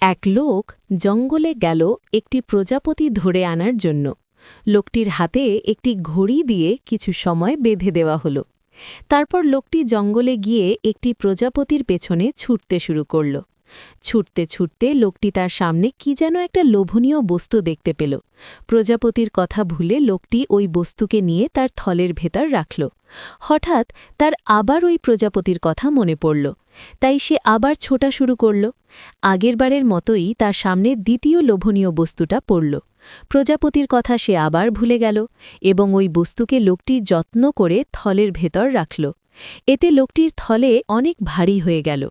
এক লোক জঙ্গলে গেল একটি প্রজাপতি ধরে আনার জন্য। লোকটির হাতে একটি ঘড়ি দিয়ে কিছু সময় বেঁধে দেওয়া হলো। তারপর লোকটি জঙ্গলে গিয়ে একটি প্রজাপতির পেছনে ছুটতে শুরু করল। ছুটতে ছুটতে লোকটি তার সামনে কি যেন একটা লোভনীয় বস্তু দেখতে পেল। প্রজাপতির কথা ভুলে লোকটি ওই বস্তুকে নিয়ে তার থলের ভেতর রাখল। হঠাৎ তার আবার ওই প্রজাপতির কথা মনে পড়ল, তাই সে আবার ছোটা শুরু করল। আগেরবারের মতোই তার সামনে দ্বিতীয় লোভনীয় বস্তুটা পড়ল। প্রজাপতির কথা সে আবার ভুলে গেল এবং ওই বস্তুকে লোকটি যত্ন করে থলের ভেতর রাখল। এতে লোকটির থলে অনেক ভারী হয়ে গেল।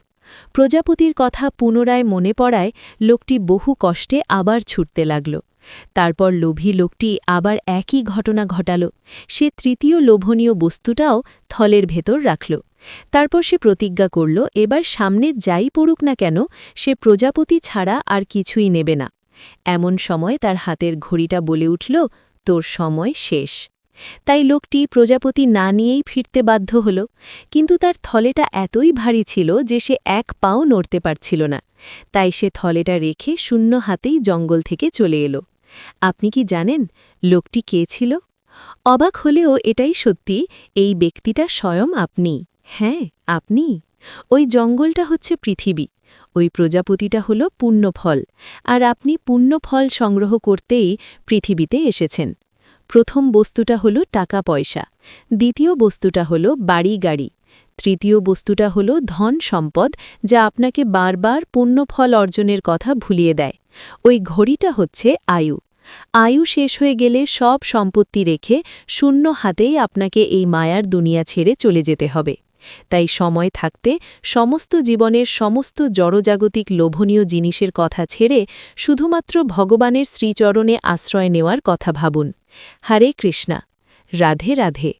প্রজাপতির কথা পুনরায় মনে পড়ায় লোকটি বহু কষ্টে আবার ছুটতে লাগল। তারপর লোভী লোকটি আবার একই ঘটনা ঘটাল। সে তৃতীয় লোভনীয় বস্তুটাও থলের ভেতর রাখল। তারপর সে প্রতিজ্ঞা করল, এবার সামনে যাই পড়ুক না কেন সে প্রজাপতি ছাড়া আর কিছুই নেবে না। এমন সময় তার হাতের ঘড়িটা বলে উঠল, তোর সময় শেষ। তাই লোকটি প্রজাপতি না নিয়েই ফিরতে বাধ্য হল, কিন্তু তার থলেটা এতই ভারী ছিল যে সে এক পাও নড়তে পারছিল না। তাই সে থলেটা রেখে শূন্য হাতেই জঙ্গল থেকে চলে এলো। আপনি কি জানেন লোকটি কে ছিল? অবাক হলেও এটাই সত্যি, এই ব্যক্তিটা স্বয়ং আপনি। হ্যাঁ, আপনি। ওই জঙ্গলটা হচ্ছে পৃথিবী, ওই প্রজাপতিটা হলো পুণ্যফল, আর আপনি পুণ্যফল সংগ্রহ করতেই পৃথিবীতে এসেছেন। প্রথম বস্তুটা হলো টাকা পয়সা, দ্বিতীয় বস্তুটা হলো বাড়ি গাড়ি, তৃতীয় বস্তুটা হলো ধন সম্পদ যা আপনাকে বারবার পুণ্যফল অর্জনের কথা ভুলিয়ে দেয়। ওই ঘড়িটা হচ্ছে আয়ু। আয়ু শেষ হয়ে গেলে সব সম্পত্তি রেখে শূন্য হাতেই আপনাকে এই মায়ার দুনিয়া ছেড়ে চলে যেতে হবে। তাই সময় থাকতে সমস্ত জীবনের সমস্ত জড়জাগতিক লোভনীয় জিনিসের কথা ছেড়ে শুধুমাত্র ভগবানের শ্রীচরণে আশ্রয় নেওয়ার কথা ভাবুন। হরে কৃষ্ণা। রাধে রাধে।